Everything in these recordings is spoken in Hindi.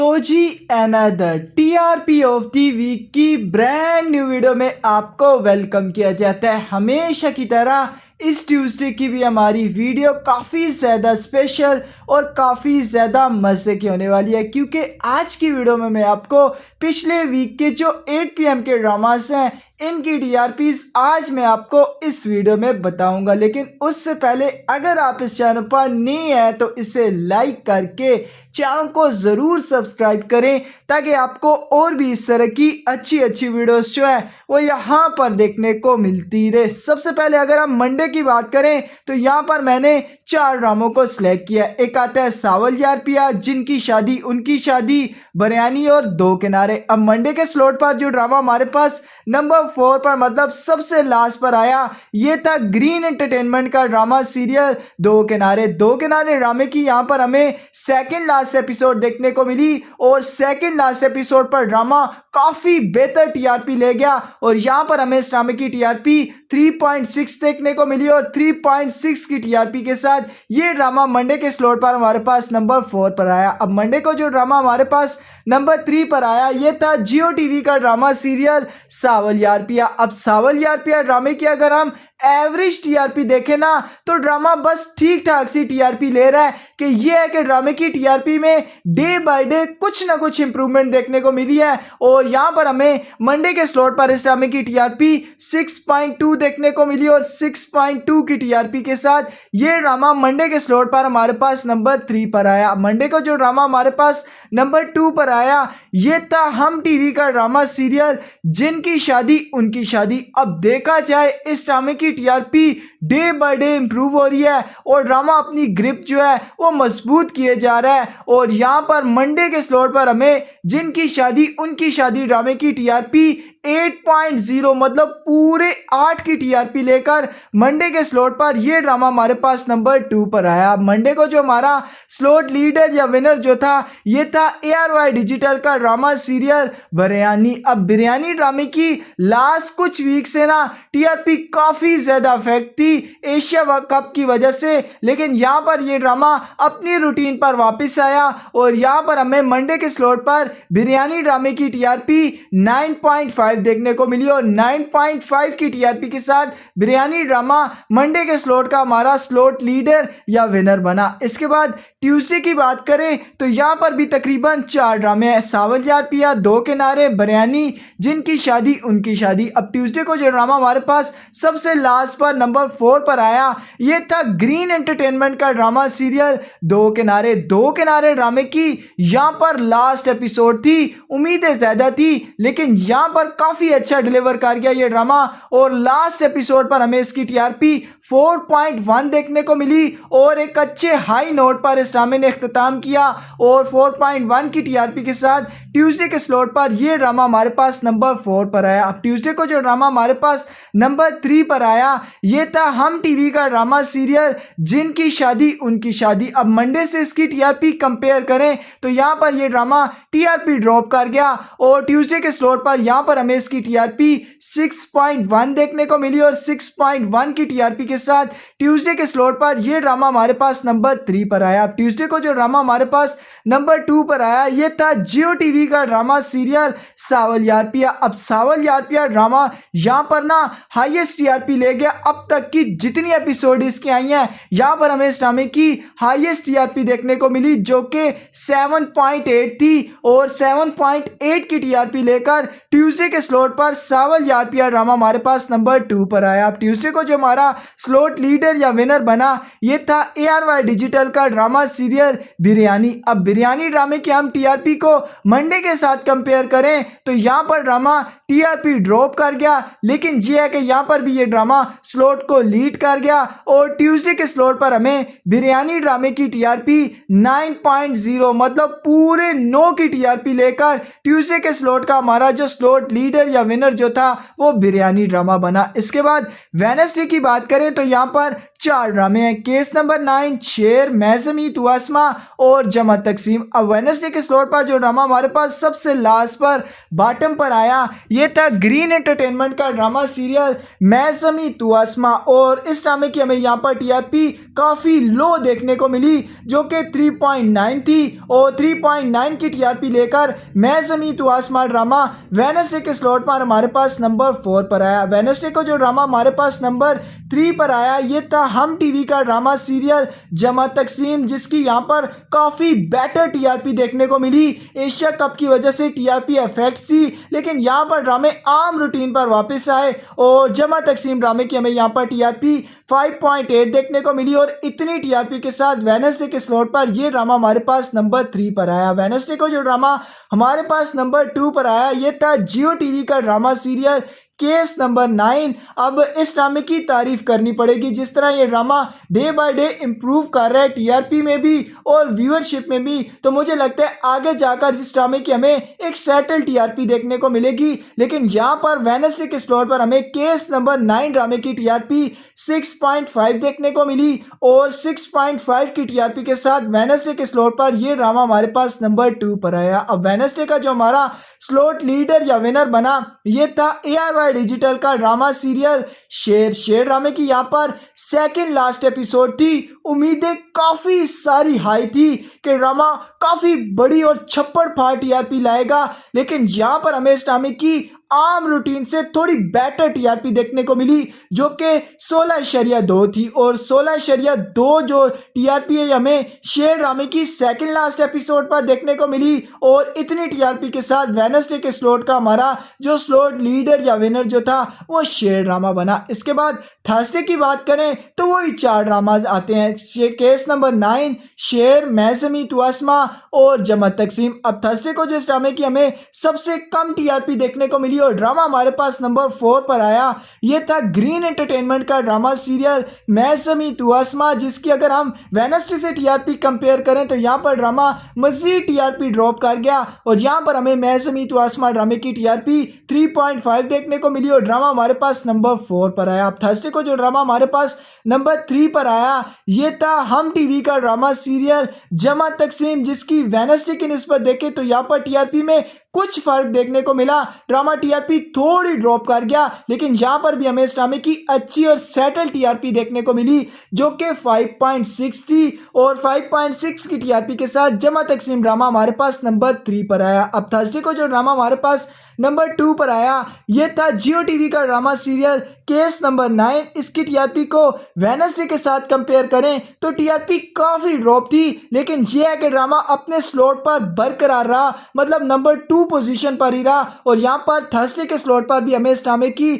तो जी another TRP of the week की ब्रांड न्यू वीडियो में आपको वेलकम किया जाता है। हमेशा की तरह इस ट्यूसडे की भी हमारी वीडियो काफ़ी ज़्यादा स्पेशल और काफ़ी ज़्यादा मज़े की होने वाली है, क्योंकि आज की वीडियो में मैं आपको पिछले वीक के जो 8 PM के ड्रामास हैं इनकी टीआरपीज आज मैं आपको इस वीडियो में बताऊंगा। लेकिन उससे पहले अगर आप इस चैनल पर नए हैं तो इसे लाइक करके चैनल को ज़रूर सब्सक्राइब करें, ताकि आपको और भी इस तरह की अच्छी अच्छी वीडियोस जो है वो यहाँ पर देखने को मिलती रहे। सबसे पहले अगर हम मंडे की बात करें तो यहाँ पर मैंने 4 ड्रामों को सिलेक्ट किया। एक आता है सावल यार पिया, जिनकी शादी उनकी शादी, बिरयानी और दो किनारे। अब मंडे के स्लॉट पर जो ड्रामा हमारे पास नंबर 4 पर मतलब सबसे लास्ट पर आया, ये था ग्रीन एंटरटेनमेंट का ड्रामा सीरियल दो किनारे। दो किनारे ड्रामे की यहाँ पर हमें सेकंड लास्ट एपिसोड देखने को मिली और सेकंड लास्ट एपिसोड पर ड्रामा काफी बेहतर टीआरपी ले गया और यहाँ पर हमें इस ड्रामे की टीआरपी 3.6 देखने को मिली और 3.6 की टीआरपी के साथ ये ड्रामा मंडे के स्लॉट पर हमारे पास नंबर 4 पर आया। अब मंडे को जो ड्रामा हमारे पास नंबर 3 पर आया, ये था जियो टीवी का ड्रामा सीरियल सावल यार पिया। अब सावल यार पिया ड्रामे की अगर हम एवरेज टीआरपी देखें ना तो ड्रामा बस ठीक ठाक सी टीआरपी ले रहा है, कि ये है कि ड्रामे की टीआरपी में डे बाय डे कुछ ना कुछ इंप्रूवमेंट देखने को मिली है। और यहाँ पर हमें मंडे के स्लॉट पर इस ड्रामे की टीआरपी 6.2 देखने को मिली और 6.2 की टीआरपी के साथ ये ड्रामा मंडे के स्लॉट पर हमारे पास नंबर 3 पर आया। मंडे को जो ड्रामा हमारे पास नंबर 2 पर आया, ये था हम टीवी का ड्रामा सीरियल जिनकी शादी उनकी शादी। अब देखा जाए इस ड्रामे की TRP day by day improve हो रही है और ड्रामा अपनी ग्रिप जो है वो मजबूत किए जा रहा है। और यहाँ पर मंडे के स्लॉट पर हमें जिनकी शादी उनकी शादी ड्रामे की टीआरपी 8.0 मतलब पूरे 8 की टीआरपी लेकर मंडे के स्लॉट पर यह ड्रामा हमारे पास नंबर 2 पर आया। मंडे को जो हमारा स्लॉट लीडर या विनर जो था, ये था ARY डिजिटल का ड्रामा सीरियल बिरयानी। अब बिरयानी ड्रामे की लास्ट कुछ वीक से ना टीआरपी काफी ज्यादा इफेक्ट थी एशिया कप की वजह से, लेकिन यहाँ पर यह ड्रामा अपनी रूटीन पर वापस आया और यहाँ पर हमें मंडे के स्लॉट पर बिरयानी ड्रामे की टीआरपी 9.5 देखने को मिली और 9.5 की टीआरपी के साथ बिरयानी ड्रामा मंडे के स्लॉट का हमारा स्लॉट लीडर या विनर बना। इसके बाद ट्यूसडे की बात करें तो यहाँ पर भी तकरीबन 4 ड्रामे हैं, सावल यार पिया, दो किनारे, बिरयानी, जिनकी शादी उनकी शादी। अब ट्यूसडे को जो ड्रामा हमारे पास सबसे लास्ट पर नंबर 4 पर आया, ये था ग्रीन एंटरटेनमेंट का ड्रामा सीरियल दो किनारे। दो किनारे ड्रामे की यहाँ पर लास्ट एपिसोड थी, उम्मीदें ज्यादा थी लेकिन यहाँ पर काफी अच्छा डिलीवर कर गया ये ड्रामा और लास्ट एपिसोड पर हमें इसकी टीआरपी 4.1 देखने को मिली और एक अच्छे हाई नोट पर इस ड्रामे ने इख्तिताम किया और 4.1 की टीआरपी के साथ ट्यूसडे के स्लॉट पर यह ड्रामा हमारे पास नंबर 4 पर आया। अब ट्यूसडे को जो ड्रामा हमारे पास नंबर 3 पर आया, ये था हम टीवी का ड्रामा सीरियल जिनकी शादी उनकी शादी। अब मंडे से इसकी टीआरपी कंपेयर करें तो यहाँ पर यह ड्रामा टीआरपी ड्रॉप कर गया और ट्यूसडे के स्लॉट पर यहाँ पर हमें इसकी टीआरपी 6.1 देखने को मिली और 6.1 की टीआरपी के साथ ट्यूसडे के स्लॉट पर यह ड्रामा हमारे पास नंबर 3 पर आया। ट्यूसडे को जो ड्रामा हमारे पास नंबर 2 पर आया, यह था जियो टीवी का ड्रामा सीरियल सावल यार पिया। अब सावल यार पिया ड्रामा यहाँ पर ना हाईएस्ट टीआरपी ले गया, अब तक की जितनी एपिसोड इसकी आई हैं यहाँ पर हमें इस ड्रामे की हाईएस्ट टीआरपी देखने को मिली जो कि 7.8 थी और 7.8 की टीआरपी लेकर ट्यूसडे के स्लॉट पर सावल यार पिया ड्रामा हमारे पास नंबर 2 पर आया। अब ट्यूसडे को जो हमारा स्लॉट लीडर या विनर बना, ये था ARY डिजिटल का ड्रामा सीरियल बिरयानी। अब बिरयानी ड्रामे की हम टीआरपी को मंडे के साथ कंपेयर करें तो यहाँ पर ड्रामा टीआरपी ड्रॉप कर गया, लेकिन ये है कि यहाँ पर भी ये ड्रामा स्लॉट को लीड कर गया और ट्यूसडे के स्लॉट पर हमें बिरयानी ड्रामे की टीआरपी 9.0 मतलब पूरे 9 की टीआरपी लेकर ट्यूसडे के स्लॉट का हमारा जो स्लॉट लीडर या विनर जो था वो बिरयानी ड्रामा बना। इसके बाद वेडनेसडे की बात करें तो यहाँ पर 4 ड्रामे हैं, केस नंबर 9, शेर, मैज़मी, तुआसमा और जमा तकसीम। अब वेडनेसडे के स्लॉट पर जो ड्रामा हमारे पास सबसे लास्ट पर बॉटम पर आया, ये था ग्रीन एंटरटेनमेंट का ड्रामा सीरियल मैं समी तू आसमां। और इस ड्रामे की हमें यहाँ पर टीआरपी काफ़ी लो देखने को मिली जो कि 3.9 थी। और 3.9 की टीआरपी लेकर मैं समी तू आसमां ड्रामा वेडनेसडे के स्लॉट पर हमारे पास नंबर 4 पर आया। वेडनेसडे को जो ड्रामा हमारे पास नंबर 3 पर आया ये था हम टीवी का ड्रामा सीरियल जमा तकसीम, जिसकी यहाँ पर काफ़ी बेटर टीआरपी देखने को मिली। एशिया कप की वजह से टीआरपी इफेक्ट्स थी, लेकिन यहाँ पर ड्रामे आम रूटीन पर वापस आए और जमा तकसीम ड्रामे की हमें यहाँ पर टीआरपी 5.8 देखने को मिली। और इतनी टीआरपी के साथ वेडनेसडे के स्लॉट पर यह ड्रामा हमारे पास नंबर 3 पर आया। वेडनेसडे को जो ड्रामा हमारे पास नंबर 2 पर आया ये था जियो टीवी का ड्रामा सीरियल केस नंबर 9। अब इस ड्रामे की तारीफ करनी पड़ेगी, जिस तरह ये drama day by day improve कर रहा है टीआरपी में भी और व्यूअरशिप में भी। तो मुझे लगता है आगे जाकर इस ड्रामे की हमें एक सेटल टीआरपी देखने को मिलेगी। लेकिन यहाँ पर वेडनेसडे के स्लॉट पर हमें केस नंबर 9 ड्रामे की टीआरपी 6.5 देखने को मिली और 6.5 की टीआरपी के साथ वेडनेसडे के स्लॉट पर यह ड्रामा हमारे पास नंबर 2 पर आया। अब वेडनेसडे का जो हमारा स्लॉट लीडर या विनर बना ये था ARY डिजिटल का ड्रामा सीरियल शेर ड्रामे की यहाँ पर सेकंड लास्ट एपिसोड थी। उम्मीदें काफी सारी हाई थी कि ड्रामा काफी बड़ी और छप्पड़ फाड़ टीआरपी लाएगा, लेकिन यहाँ पर हमें इस ड्रामे की आम रूटीन से थोड़ी बेटर टीआरपी देखने को मिली जो कि 16.2 थी। और 16.2 जो टीआरपी है हमें शेर ड्रामे की सेकंड लास्ट एपिसोड पर देखने को मिली। और इतनी टीआरपी के साथ वेडनेसडे के स्लॉट का हमारा जो स्लॉट लीडर या विनर जो था वो शेर ड्रामा बना। इसके बाद थर्सडे की बात करें तो वही 4 ड्रामाज आते हैं, केस नंबर 9, शेर, मैं समी तू आसमां और जमा तकसीम। अब थर्सडे को जिस ड्रामे की हमें सबसे कम टीआरपी देखने को मिली और ड्रामा हमारे पास नंबर 4 पर आया ये था ग्रीन एंटरटेनमेंट का ड्रामा सीरियल मैं समी तू आसमां, जिसकी अगर हम वेडनेसडे से टीआरपी कंपेयर करें तो यहाँ पर ड्रामा मजीद टीआरपी ड्रॉप कर गया और यहाँ पर हमें मैं समी तू आसमां ड्रामे की टीआरपी 3.5 देखने को मिली और ड्रामा हमारे पास नंबर 4 पर आया। अब थर्सडे को जो ड्रामा हमारे पास नंबर 3 पर आया ये था हम टीवी का ड्रामा सीरियल जमा तकसीम, जिसकी वेडनेसडे की निस्बत देखें तो यहाँ पर टीआरपी में कुछ फर्क देखने को मिला। ड्रामा टीआरपी थोड़ी ड्रॉप कर गया, लेकिन यहां पर भी हमें इस ड्रामे की अच्छी और सेटल टीआरपी देखने को मिली जो कि 5.6 थी और 5.6 की टीआरपी के साथ जमा तकसीम ड्रामा हमारे पास नंबर 3 पर आया। अब थर्सडे को जो ड्रामा हमारे पास नंबर 2 पर आया ये था जियो टीवी का ड्रामा सीरियल केस नंबर 9। इसकी टीआरपी को वेडनेसडे के साथ कंपेयर करें तो टीआरपी काफी ड्रॉप थी, लेकिन यह है कि ड्रामा अपने स्लॉट पर बरकरार रहा, मतलब नंबर 2 पोजीशन पर ही रहा। और यहां पर थर्सडे के स्लॉट पर भी हमें इस ड्रामे की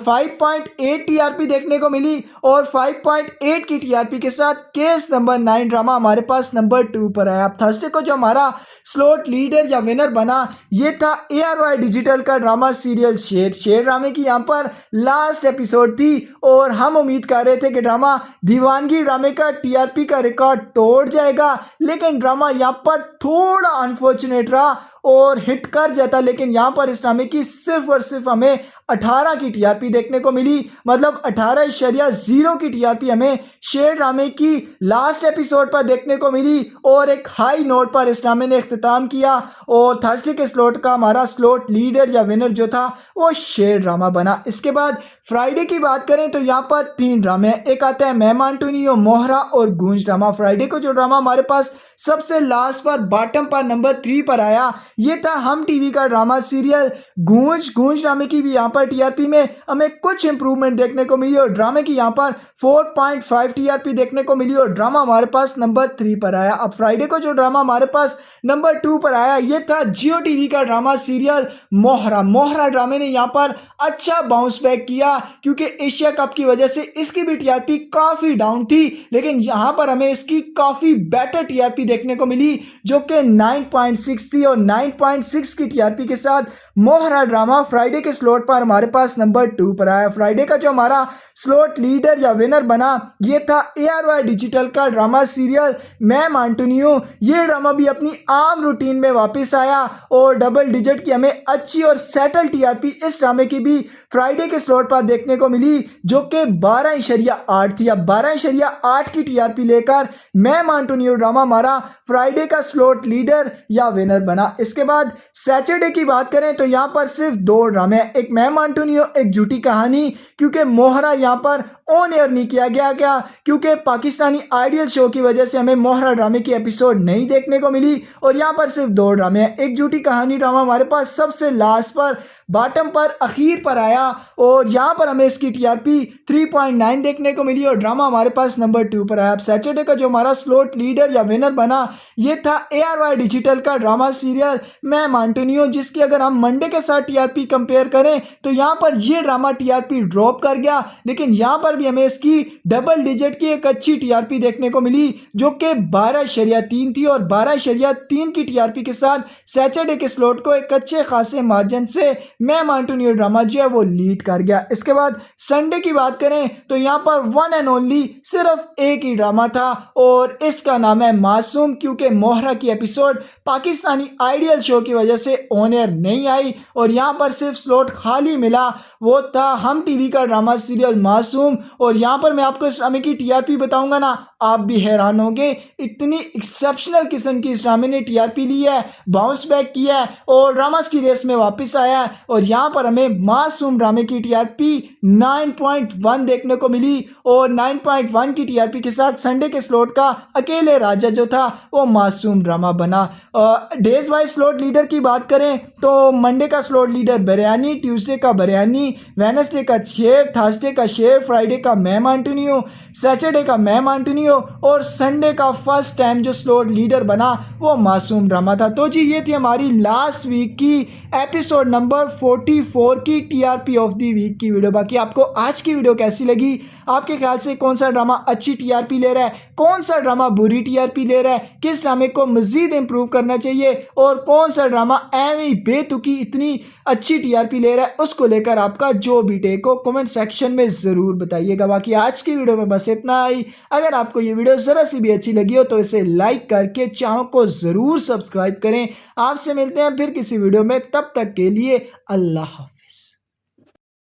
5.8 टीआरपी देखने को मिली और 5.8 की टीआरपी के साथ केस नंबर 9 ड्रामा हमारे पास नंबर 2 पर आया। अब थर्सडे को जो हमारा स्लॉट लीडर या विनर बना ये था ARY डिजिटल का ड्रामा सीरियल शेर ड्रामे की यहाँ पर लास्ट एपिसोड थी और हम उम्मीद कर रहे थे कि ड्रामा दीवानगी ड्रामे का टीआरपी का रिकॉर्ड तोड़ जाएगा, लेकिन ड्रामा यहाँ पर थोड़ा अनफॉर्चुनेट रहा और हिट कर जाता। लेकिन यहाँ पर इस ड्रामे की सिर्फ और सिर्फ हमें 18 की टीआरपी देखने को मिली, मतलब 18.0 की टीआरपी हमें शेर ड्रामे की लास्ट एपिसोड पर देखने को मिली और एक हाई नोट पर इस ड्रामे ने इख्तिताम किया और थर्सडे के स्लॉट का हमारा स्लॉट लीडर या विनर जो था वो शेर ड्रामा बना। इसके बाद फ्राइडे की बात करें तो यहाँ पर 3 ड्रामे हैं, एक आता है मैं मांटूनियो, मोहरा और गूंज ड्रामा। फ्राइडे को जो ड्रामा हमारे पास सबसे लास्ट पर बॉटम पर नंबर 3 पर आया ये था हम टीवी का ड्रामा सीरियल गूंज ड्रामे की भी यहाँ पर टीआरपी में हमें कुछ इंप्रूवमेंट देखने को मिली और ड्रामे की यहाँ पर 4.5 टीआरपी देखने को मिली और ड्रामा हमारे पास नंबर 3 पर आया। अब फ्राइडे को जो ड्रामा हमारे पास नंबर 2 पर आया ये था जियो टीवी का ड्रामा सीरियल मोहरा ड्रामे ने यहाँ पर अच्छा बाउंस बैक किया क्योंकि एशिया कप की वजह से इसकी भी टीआरपी काफी डाउन थी, लेकिन यहाँ पर हमें इसकी काफी बेटर टीआरपी देखने को मिली जो कि 9.6 थी और 9.6 की टीआरपी के साथ मोहरा ड्रामा फ्राइडे के स्लॉट पर हमारे पास नंबर 2 पर आया। फ्राइडे का जो हमारा स्लॉट लीडर या विनर बना ये था ARY डिजिटल का ड्रामा सीरियल मैं मांटूनियो। ये ड्रामा भी अपनी आम रूटीन में वापस आया और डबल डिजिट की हमें अच्छी और सेटल टीआरपी इस ड्रामे की भी फ्राइडे के स्लॉट पर शुरुआत देखने को मिली जो कि 12.8 थी। अब 12.8 की टीआरपी लेकर मैम एंटोनियो ड्रामा हमारा फ्राइडे का स्लॉट लीडर या विनर बना। इसके बाद सैटरडे की बात करें तो यहाँ पर सिर्फ 2 ड्रामे, एक मैम एंटोनियो एक झूठी कहानी, क्योंकि मोहरा यहाँ पर ऑन एयर नहीं किया गया क्योंकि पाकिस्तानी आइडियल शो की वजह से हमें मोहरा ड्रामे की एपिसोड नहीं देखने को मिली। और यहाँ पर सिर्फ 2 ड्रामे हैं। एक झूठी कहानी ड्रामा हमारे पास सबसे लास्ट पर बॉटम पर आखिर पर आया और यहाँ पर हमें इसकी टीआरपी 3.9 देखने को मिली और ड्रामा हमारे पास नंबर 2 पर आया। अब सैटरडे का जो हमारा स्लॉट लीडर या विनर बना ये था ARY डिजिटल का ड्रामा सीरियल मैम एंटोनियो, जिसकी अगर हम मंडे के साथ टीआरपी कंपेयर करें तो यहाँ पर ये ड्रामा टीआरपी ड्रॉप कर गया, लेकिन यहाँ पर भी हमें इसकी डबल डिजिट की एक अच्छी टीआरपी देखने को मिली जो कि 12.3 थी और 12.3 की टीआरपी के साथ सैटरडे के स्लॉट को एक अच्छे खासे मार्जिन से मैम एंटोनियो ड्रामा जो है वो लीड कर गया। इसके बाद संडे की बात करें तो यहाँ पर वन एंड ओनली सिर्फ एक ही ड्रामा था और इसका नाम है मासूम, क्योंकि मोहरा की एपिसोड पाकिस्तानी आइडियल शो की वजह से ऑन एयर नहीं आई और यहाँ पर सिर्फ स्लॉट खाली मिला, वो था हम टीवी का ड्रामा सीरियल मासूम। और यहाँ पर मैं आपको इस ड्रामे की टीआरपी बताऊंगा ना, आप भी हैरान होंगे, इतनी एक्सेप्शनल किस्म की इस ड्रामे ने टीआरपी ली है, बाउंस बैक किया है और ड्रामास की रेस में वापस आया है। और यहाँ पर हमें मासूम ड्रामे की टीआरपी 9.1 देखने को मिली और 9.1 की टीआरपी के साथ संडे के स्लॉट का अकेले राजा जो था वो मासूम ड्रामा बना। डेज वाइज स्लॉट लीडर की बात करें तो मंडे का स्लॉट लीडर बिरयानी, ट्यूसडे का बिरयानी, वेडनेसडे का शेर, थर्सडे का शेर, फ्राइडे का मैम एंटोनियो, सैटरडे का मैम एंटोनियो और संडे का फर्स्ट टाइम जो स्लॉट लीडर बना वो मासूम ड्रामा था। तो जी ये थी हमारी लास्ट वीक की एपिसोड नंबर 44 की टीआरपी ऑफ द वीक की वीडियो। बाकी आपको आज की वीडियो कैसी लगी? आपके ख्याल से कौन सा ड्रामा अच्छी टीआरपी ले रहा है, कौन सा ड्रामा बुरी टीआरपी ले रहा है, किस ड्रामे को मजीद इंप्रूव करना चाहिए और कौन सा ड्रामा एवं बेतुकी इतनी अच्छी टीआरपी ले रहा है, उसको लेकर आपका जो भी टेक हो कमेंट सेक्शन में ज़रूर बताइएगा। बाकी आज की वीडियो में बस इतना ही। अगर आपको ये वीडियो ज़रा सी भी अच्छी लगी हो तो इसे लाइक करके चैनल को ज़रूर सब्सक्राइब करें। आपसे मिलते हैं फिर किसी वीडियो में, तब तक के लिए अल्लाह हाफ़िज़।